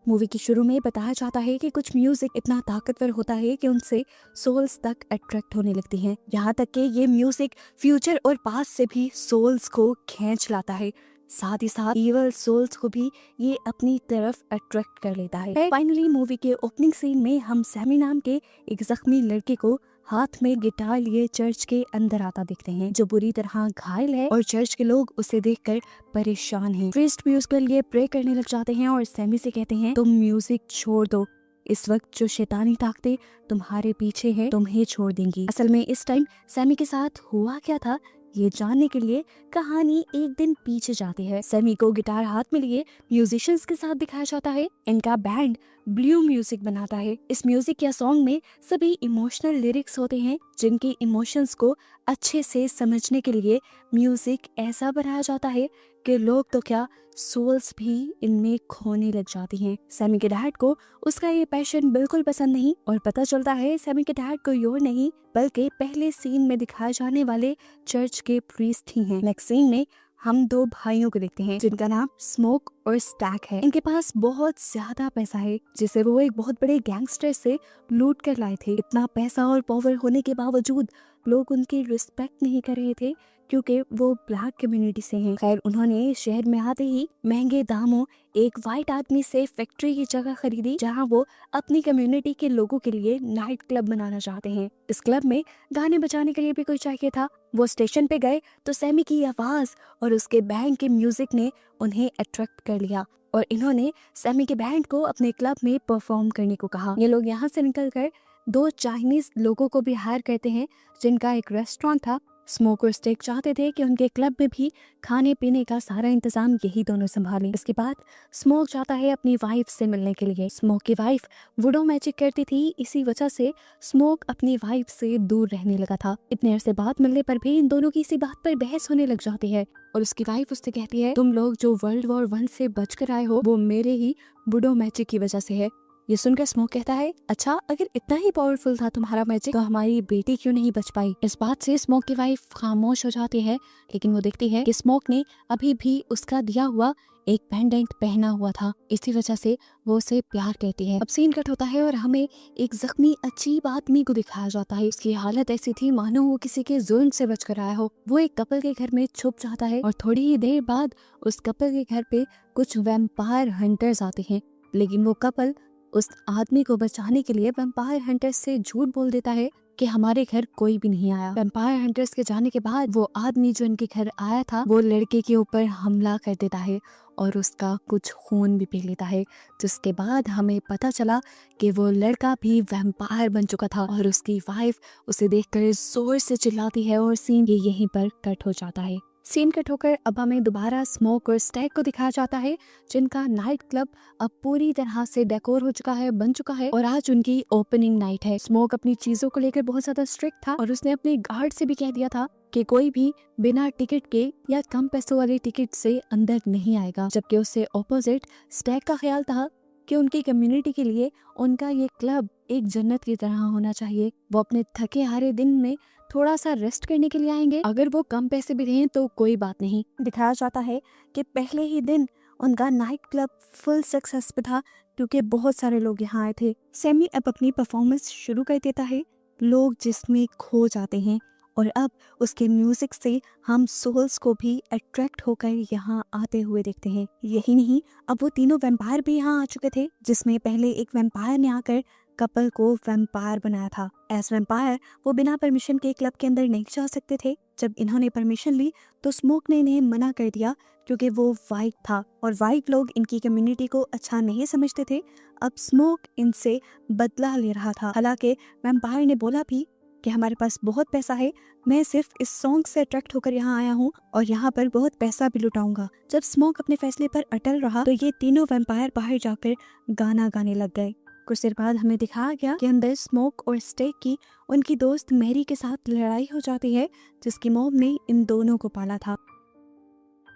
Movie के शुरू में बताया जाता है कि कुछ म्यूजिक इतना ताकतवर होता है कि उनसे सोल्स तक अट्रैक्ट होने लगती हैं। यहाँ तक कि ये म्यूजिक फ्यूचर और पास्ट से भी सोल्स को खींच लाता है। साथ ही साथ इवल सोल्स को भी ये अपनी तरफ अट्रैक्ट कर लेता है। फाइनली मूवी के ओपनिंग सीन में हम सैमी नाम के एक जख्मी लड़के को हाथ में गिटार लिए चर्च के अंदर आता देखते हैं, जो बुरी तरह घायल है और चर्च के लोग उसे देखकर परेशान हैं। प्रीस्ट भी उसके लिए प्रे करने लग जाते हैं और सैमी से कहते हैं तुम म्यूजिक छोड़ दो, इस वक्त जो शैतानी ताकतें तुम्हारे पीछे है तुम्हें छोड़ देंगी। असल में इस टाइम सैमी के साथ हुआ क्या था ये जानने के लिए कहानी एक दिन पीछे जाती है। सैमी को गिटार हाथ में लिए म्यूजिशियंस के साथ दिखाया जाता है। इनका बैंड ब्लू म्यूजिक बनाता है। इस म्यूजिक या सॉन्ग में सभी इमोशनल लिरिक्स होते हैं, जिनके इमोशंस को अच्छे से समझने के लिए म्यूजिक ऐसा बनाया जाता है कि लोग तो क्या सोल्स भी इनमें खोने लग जाती हैं। सैमी के डैड को उसका ये पैशन बिल्कुल पसंद नहीं और पता चलता है सैमी के डैड कोई और नहीं बल्कि पहले सीन में दिखाए जाने वाले चर्च के प्रीस्ट ही हैं। नेक्स्ट सीन में हम दो भाइयों को देखते हैं जिनका नाम स्मोक और स्टैक है। इनके पास बहुत ज्यादा पैसा है जिसे वो एक बहुत बड़े गैंगस्टर से लूट कर लाए थे। इतना पैसा और पावर होने के बावजूद लोग उनकी रिस्पेक्ट नहीं कर रहे थे क्योंकि वो ब्लैक कम्युनिटी से हैं। खैर उन्होंने शहर में आते ही महंगे दामों एक वाइट आदमी से फैक्ट्री की जगह खरीदी जहां वो अपनी कम्युनिटी के लोगों के लिए नाइट क्लब बनाना चाहते हैं। इस क्लब में गाने बजाने के लिए भी कोई चाहिए था। वो स्टेशन पे गए तो सैमी की आवाज और उसके बैंड के म्यूजिक ने उन्हें अट्रैक्ट कर लिया और इन्होंने सैमी के बैंड को अपने क्लब में परफॉर्म करने को कहा। ये लोग यहाँ से निकलकर दो चाइनीज लोगों को भी हायर करते हैं जिनका एक रेस्टोरेंट था। स्मोक और स्टेक चाहते थे कि उनके क्लब में भी खाने पीने का सारा इंतजाम यही दोनों संभालें। इसके बाद स्मोक चाहता है अपनी वाइफ से मिलने के लिए। स्मोक की वाइफ वुडो मैजिक करती थी, इसी वजह से स्मोक अपनी वाइफ से दूर रहने लगा था। इतने अरसे बाद मिलने पर भी इन दोनों की इसी बात पर बहस होने लग जाती है और उसकी वाइफ उससे कहती है तुम लोग जो वर्ल्ड वॉर 1 से बच कर आए हो वो मेरे ही वुडो मैजिक की वजह से है। ये सुनकर स्मोक कहता है अच्छा अगर इतना ही पावरफुल था तुम्हारा मैजिक तो हमारी बेटी क्यों नहीं बच पाई। इस बात से स्मोक की वाइफ खामोश हो जाती है, लेकिन वो देखती है कि स्मोक ने अभी भी उसका दिया हुआ एक पेंडेंट पहना हुआ था, इसी वजह से वो उसे प्यार करती है। अब सीन कट होता है और हमें एक जख्मी अजीब आदमी को दिखाया जाता है। उसकी हालत ऐसी थी मानो वो किसी के जुल्म से बच कर आया हो। वो एक कपल के घर में छुप जाता है और थोड़ी ही देर बाद उस कपल के घर पे कुछ वैम्पायर हंटर्स आते हैं, लेकिन वो कपल उस आदमी को बचाने के लिए वैम्पायर हंटर्स से झूठ बोल देता है कि हमारे घर कोई भी नहीं आया। वैम्पायर हंटर्स के जाने के बाद वो आदमी जो इनके घर आया था वो लड़के के ऊपर हमला कर देता है और उसका कुछ खून भी पी लेता है, जिसके बाद हमें पता चला कि वो लड़का भी वैम्पायर बन चुका था और उसकी वाइफ उसे देखकर जोर से चिल्लाती है और सीन ये यहीं पर कट हो जाता है। सीन कट होकर अब हमें दोबारा स्मोक और स्टैक को दिखाया जाता है जिनका नाइट क्लब अब पूरी तरह से डेकोर हो चुका है, बन चुका है और आज उनकी ओपनिंग नाइट है। स्मोक अपनी चीजों को लेकर बहुत ज्यादा स्ट्रिक्ट था और उसने अपने गार्ड से भी कह दिया था कि कोई भी बिना टिकट के या कम पैसों वाले टिकट से अंदर नहीं आएगा, जबकि उससे ऑपोजिट स्टैक का ख्याल था कि उनकी कम्युनिटी के लिए उनका ये क्लब एक जन्नत की तरह होना चाहिए। वो अपने थके हारे दिन में थोड़ा सा रेस्ट करने के लिए आएंगे, अगर वो कम पैसे भी दें तो कोई बात नहीं। दिखाया जाता है कि पहले ही दिन उनका नाइट क्लब फुल सक्सेस पे था क्योंकि बहुत सारे लोग यहाँ आए थे। सैमी अब अपनी परफॉर्मेंस शुरू कर देता है, लोग जिसमें खो जाते हैं और अब उसके म्यूजिक से हम सोल्स को भी अट्रैक्ट होकर यहाँ आते हुए देखते हैं। यही नहीं, अब वो तीनों वैम्पायर भी यहाँ आ चुके थे, जिसमें पहले एक वैम्पायर ने आकर कपल को वैम्पायर बनाया था। एज वैम्पायर वो बिना परमिशन के क्लब के अंदर नहीं जा सकते थे। जब इन्होंने परमिशन ली तो स्मोक ने इन्हें मना कर दिया क्योंकि वो वाइट था और वाइट लोग इनकी कम्युनिटी को अच्छा नहीं समझते थे। अब स्मोक इनसे बदला ले रहा था। हालांकि वैम्पायर ने बोला भी कि हमारे पास बहुत पैसा है, मैं सिर्फ इस सॉन्ग से अट्रैक्ट होकर यहाँ आया हूँ और यहाँ पर बहुत पैसा भी लुटाऊंगा। जब स्मोक अपने फैसले पर अटल रहा तो ये तीनों वैम्पायर बाहर जाकर गाना गाने लग गए। कुछ देर बाद हमें दिखाया गया कि अंदर स्मोक और स्टेक की उनकी दोस्त मैरी के साथ लड़ाई हो जाती है, जिसकी मॉम ने इन दोनों को पाला था।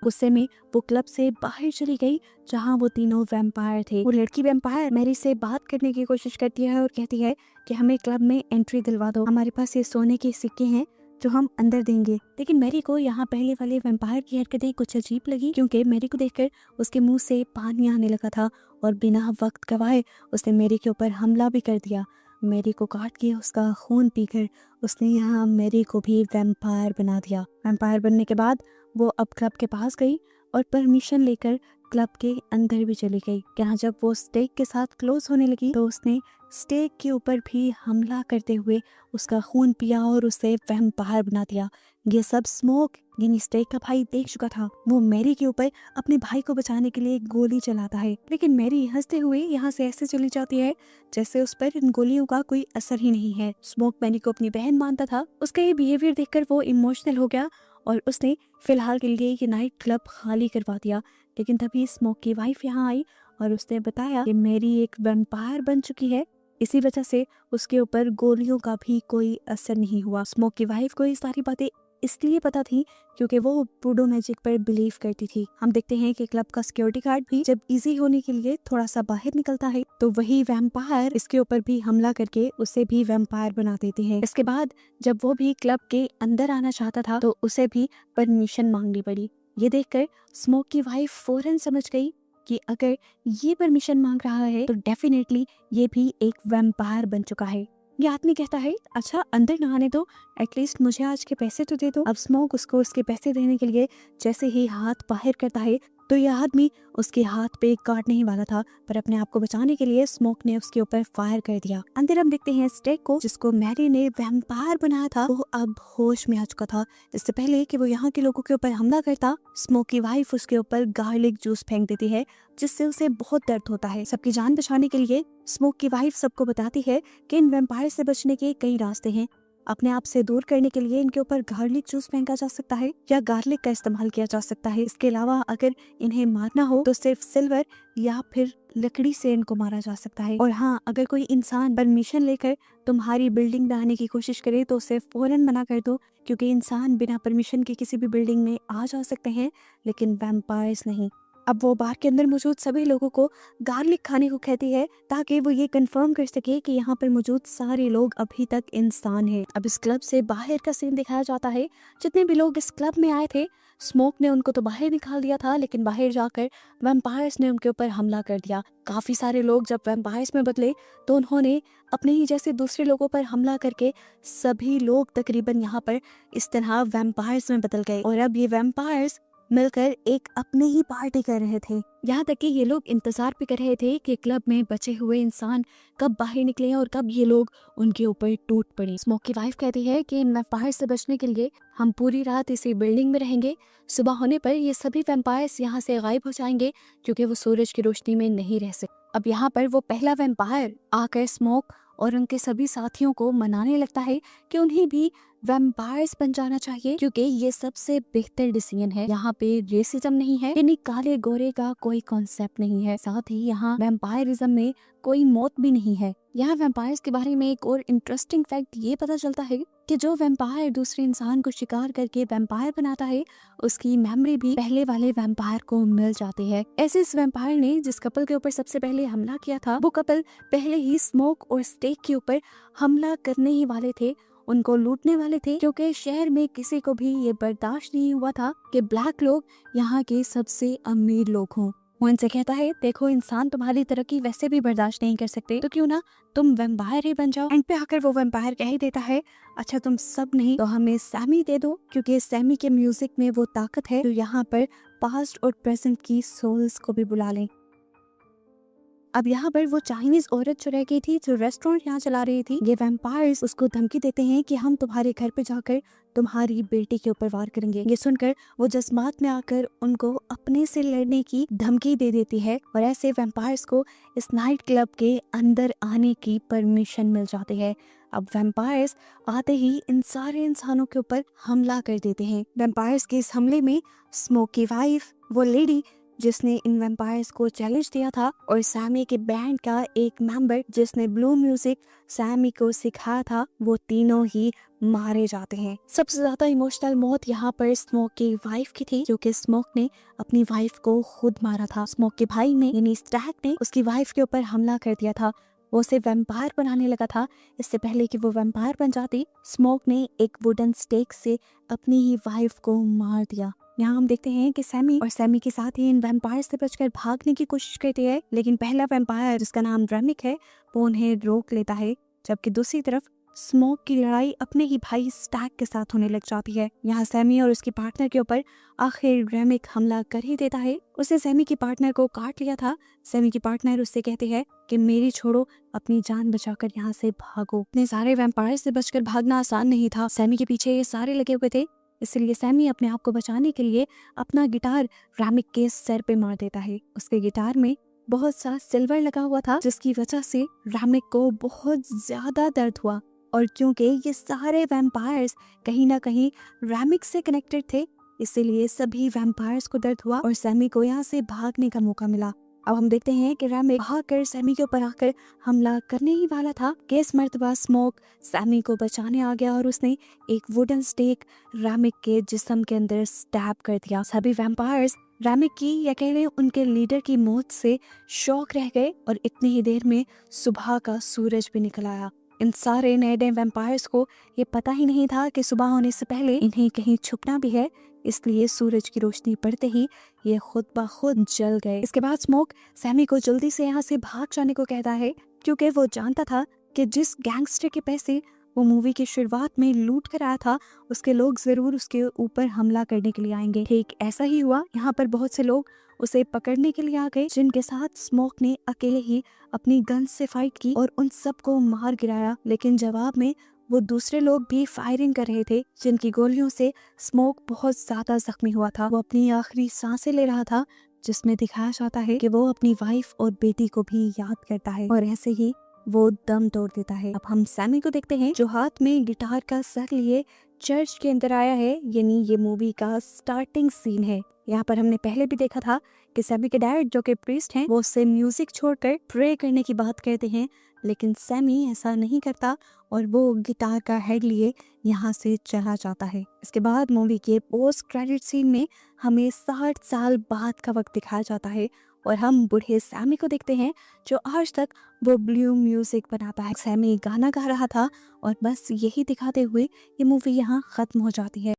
गुस्से में वो क्लब से बाहर चली गई जहां वो तीनों वैम्पायर थे। वो लड़की वैम्पायर मैरी से बात करने की कोशिश करती है और कहती है कि हमें क्लब में एंट्री दिलवा दो, हमारे पास ये सोने के सिक्के हैं जो हम अंदर देंगे। लेकिन मैरी को यहाँ पहले वाले वैम्पायर की हरकतें कुछ अजीब लगी क्योंकि मैरी को देखकर उसके मुंह से पानी आने लगा था और बिना वक्त गवाए उसने मेरी के ऊपर हमला भी कर दिया। मेरी को काट के उसका खून पीकर उसने यहाँ मेरी को भी वैम्पायर बना दिया। वैम्पायर बनने के बाद वो अब क्लब के पास गई और परमिशन लेकर क्लब के अंदर भी चली गई। यहाँ जब वो स्टेक के साथ क्लोज होने लगी तो उसने स्टेक के ऊपर भी हमला करते हुए उसका खून पिया और उसे वैम्पायर बना दिया। ये सब स्मोक यानी स्टेक का भाई देख चुका था। वो मैरी के ऊपर अपने भाई को बचाने के लिए गोली चलाता है, लेकिन मैरी हंसते हुए यहाँ से ऐसे चली जाती है जैसे उस पर इन गोलियों का कोई असर ही नहीं है। स्मोक मैरी को अपनी बहन मानता था। उसका ये बिहेवियर देखकर वो इमोशनल हो गया और उसने फिलहाल के लिए ये नाइट क्लब खाली करवा दिया। लेकिन तभी स्मोक की वाइफ यहाँ आई और उसने बताया कि मैरी एक वैम्पायर बन चुकी है, इसी वजह से उसके ऊपर गोलियों का भी कोई असर नहीं हुआ। स्मोक की वाइफ को ये सारी बातें इसलिए पता थी क्योंकि वो वुडू मैजिक पर बिलीव करती थी। हम देखते हैं कि क्लब का सिक्योरिटी गार्ड भी जब इजी होने के लिए थोड़ा सा बाहर निकलता है तो वही वैम्पायर इसके ऊपर भी हमला करके उसे भी वैम्पायर बना देते हैं। इसके बाद जब वो भी क्लब के अंदर आना चाहता था तो उसे भी परमिशन मांगनी पड़ी। ये देखकर स्मोक की वाइफ फौरन समझ गई कि अगर ये परमिशन मांग रहा है तो डेफिनेटली ये भी एक वैम्पायर बन चुका है। ये आदमी कहता है अच्छा अंदर ना आने दो, एटलीस्ट मुझे आज के पैसे तो दे दो। अब स्मोक उसको उसके पैसे देने के लिए जैसे ही हाथ बाहर करता है तो यह आदमी उसके हाथ पे काटने ही वाला था, पर अपने आप को बचाने के लिए स्मोक ने उसके ऊपर फायर कर दिया। अंदर हम देखते हैं स्टेक को जिसको मैरी ने वैम्पायर बनाया था, वो अब होश में आ चुका था। इससे पहले कि वो यहाँ के लोगों के ऊपर हमला करता, स्मोक की वाइफ उसके ऊपर गार्लिक जूस फेंक देती है जिससे उसे बहुत दर्द होता है। सबकी जान बचाने के लिए स्मोक की वाइफ सबको बताती है कि इन वैम्पायर से बचने के कई रास्ते हैं। अपने आप से दूर करने के लिए इनके ऊपर गार्लिक जूस फेंका जा सकता है या गार्लिक का इस्तेमाल किया जा सकता है। इसके अलावा अगर इन्हें मारना हो तो सिर्फ सिल्वर या फिर लकड़ी से इनको मारा जा सकता है। और हाँ, अगर कोई इंसान परमिशन लेकर तुम्हारी बिल्डिंग में आने की कोशिश करे तो उसे फौरन मना कर दो, क्योंकि इंसान बिना परमिशन के किसी भी बिल्डिंग में आ जा सकते हैं लेकिन वैम्पायर्स नहीं। अब वो बार के अंदर मौजूद सभी लोगों को गार्लिक खाने को कहती है ताकि वो ये कंफर्म कर सके कि यहाँ पर मौजूद सारे लोग अभी तक इंसान हैं। अब इस क्लब से बाहर का सीन दिखाया जाता है। जितने भी लोग इस क्लब में आए थे स्मोक ने उनको तो बाहर निकाल दिया था, लेकिन बाहर जाकर वैम्पायर्स ने उनके ऊपर हमला कर दिया। काफी सारे लोग जब वैम्पायर्स में बदले तो उन्होंने अपने ही जैसे दूसरे लोगों पर हमला करके सभी लोग तकरीबन यहाँ पर इस तरह वैम्पायर्स में बदल गए और अब ये वैम्पायर्स मिलकर एक अपनी ही पार्टी कर रहे थे। यहाँ तक कि ये लोग इंतजार भी कर रहे थे कि क्लब में बचे हुए इंसान कब बाहर निकले और कब ये लोग उनके ऊपर टूट पड़े। स्मोक की वाइफ कहती है कि इन वैम्पायर्स से बचने के लिए हम पूरी रात इसी बिल्डिंग में रहेंगे। सुबह होने पर ये सभी वैम्पायर्स यहाँ से गायब हो जाएंगे क्योंकि वो सूरज की रोशनी में नहीं रह सकते। अब यहाँ पर वो पहला वैम्पायर आकर स्मोक और उनके सभी साथियों को मनाने लगता है कि उन्हें भी वैम्पायर्स बन जाना चाहिए क्योंकि ये सबसे बेहतर डिसीजन है। यहाँ पे रेसिज्म नहीं है, यानी काले गोरे का कोई कॉन्सेप्ट नहीं है। साथ ही यहाँ वैम्पायरिज्म में कोई मौत भी नहीं है। यहाँ वैम्पायर्स के बारे में एक और इंटरेस्टिंग फैक्ट ये पता चलता है कि जो वैम्पायर दूसरे इंसान को शिकार करके वैम्पायर बनाता है उसकी मेमोरी भी पहले वाले वैम्पायर को मिल जाती है। ऐसे इस वैम्पायर ने जिस कपल के ऊपर सबसे पहले हमला किया था वो कपल पहले ही स्मोक और स्टेक के ऊपर हमला करने ही वाले थे, उनको लूटने वाले थे, क्योंकि शहर में किसी को भी ये बर्दाश्त नहीं हुआ था कि ब्लैक लोग यहाँ के सबसे अमीर लोग हों। वो इनसे कहता है देखो इंसान तुम्हारी तरक्की वैसे भी बर्दाश्त नहीं कर सकते तो क्यों ना तुम वैम्पायर ही बन जाओ। एंड पे आकर वो वैम्पायर कह ही देता है अच्छा तुम सब नहीं तो हमें सैमी दे दो, क्योंकि सैमी के म्यूजिक में वो ताकत है जो यहाँ पर पास्ट और प्रेजेंट की सोल्स को भी बुला लें। अब यहाँ पर वो चाइनीज औरत जो रह गई थी जो रेस्टोरेंट यहाँ चला रही थी, ये वैम्पायर्स उसको धमकी देते हैं कि हम तुम्हारे घर पे जाकर तुम्हारी बेटी के ऊपर वार करेंगे। ये सुनकर वो जज्बात में आकर उनको अपने से लड़ने की धमकी दे देती है और ऐसे वैम्पायर्स को इस नाइट क्लब के अंदर आने की परमिशन मिल जाती है। अब वैम्पायर्स आते ही इन सारे इंसानों के ऊपर हमला कर देते हैं। वैम्पायर्स के इस हमले में स्मोक की वाइफ, वो लेडी जिसने इन वैम्पायर्स को चैलेंज दिया था, और सैमी के बैंड का एक मेंबर जिसने ब्लू म्यूजिक सैमी को सिखाया था, वो तीनों ही मारे जाते हैं। सबसे ज्यादा इमोशनल मौत यहाँ पर स्मोक की वाइफ की थी, क्योंकि स्मोक ने अपनी वाइफ को खुद मारा था। स्मोक के भाई ने यानी स्टैक ने उसकी वाइफ के ऊपर हमला कर दिया था। वो उसे वैम्पायर बनाने लगा था। इससे पहले कि वो वैम्पायर बन जाती, स्मोक ने एक वुडन स्टेक से अपनी ही वाइफ को मार दिया। यहाँ हम देखते हैं कि सैमी और सैमी के साथ ही इन वैम्पायर से बचकर भागने की कोशिश करती है, लेकिन पहला वैम्पायर जिसका नाम रेमिक है वो उन्हें रोक लेता है, जबकि दूसरी तरफ स्मोक की लड़ाई अपने ही भाई स्टैक के साथ होने लग जाती है। यहाँ सैमी और उसकी पार्टनर के ऊपर आखिर रेमिक हमला कर ही देता है। उसने सैमी की पार्टनर को काट लिया था। सैमी की पार्टनर उससे कहती है कि मेरी छोड़ो, अपनी जान बचाकर यहाँ से भागो। इतने सारे वैम्पायर से बचकर भागना आसान नहीं था। सैमी के पीछे ये सारे लगे हुए थे, इसलिए सैमी अपने आप को बचाने के लिए अपना गिटार रेमिक के सर पे मार देता है। उसके गिटार में बहुत सा सिल्वर लगा हुआ था, जिसकी वजह से रेमिक को बहुत ज्यादा दर्द हुआ। और क्योंकि ये सारे वैम्पायर्स कहीं ना कहीं रेमिक से कनेक्टेड थे, इसीलिए सभी वैम्पायर्स को दर्द हुआ और सैमी को यहाँ से भागने का मौका मिला। अब हम देखते हैं कि रेमिक भागकर सैमी के ऊपर आकर हमला करने ही वाला था कि इस मर्तबा स्मोक सैमी को बचाने आ गया और उसने एक वुडन स्टेक रेमिक के जिस्म के अंदर स्टैब कर दिया। सभी वैम्पायर्स रेमिक की या कह लें उनके लीडर की मौत से शॉक रह गए और इतनी ही देर में सुबह का सूरज भी निकल आया। इन सारे नए नए वैम्पायर्स को ये पता ही नहीं था कि सुबह होने से पहले इन्हें कहीं छुपना भी है, इसलिए सूरज की रोशनी पड़ते ही ये खुद ब खुद जल गए। इसके बाद स्मोक सैमी को जल्दी से यहाँ से भाग जाने को कहता है, क्योंकि वो जानता था कि जिस गैंगस्टर के पैसे वो मूवी की शुरुआत में लूट कर आया था, उसके लोग जरूर उसके ऊपर हमला करने के लिए आएंगे। ठीक ऐसा ही हुआ। यहाँ पर बहुत से लोग उसे पकड़ने के लिए आ गए, जिनके साथ स्मोक ने अकेले ही अपनी गन से फाइट की और उन सबको मार गिराया। लेकिन जवाब में वो दूसरे लोग भी फायरिंग कर रहे थे, जिनकी गोलियों से स्मोक बहुत ज्यादा जख्मी हुआ था। वो अपनी आखिरी सांसें ले रहा था, जिसमें दिखाया जाता है कि वो अपनी वाइफ और बेटी को भी याद करता है और ऐसे ही वो दम तोड़ देता है। अब हम सैमी को देखते हैं, जो हाथ में गिटार का सर लिए चर्च के अंदर आया है, यानी ये मूवी का स्टार्टिंग सीन है। यहाँ पर हमने पहले भी देखा था कि सैमी के डैड जो कि प्रीस्ट हैं, वो उससे म्यूजिक छोड़कर प्रे करने की बात कहते हैं, लेकिन सैमी ऐसा नहीं करता और वो गिटार का हेड लिए यहाँ से चला जाता है। इसके बाद मूवी के पोस्ट क्रेडिट सीन में हमें 60 साल बाद का वक्त दिखाया जाता है और हम बूढ़े सैमी को देखते हैं, जो आज तक वो ब्लू म्यूजिक बनाता है। सैमी गाना गा रहा था और बस यही दिखाते हुए ये मूवी यहाँ खत्म हो जाती है।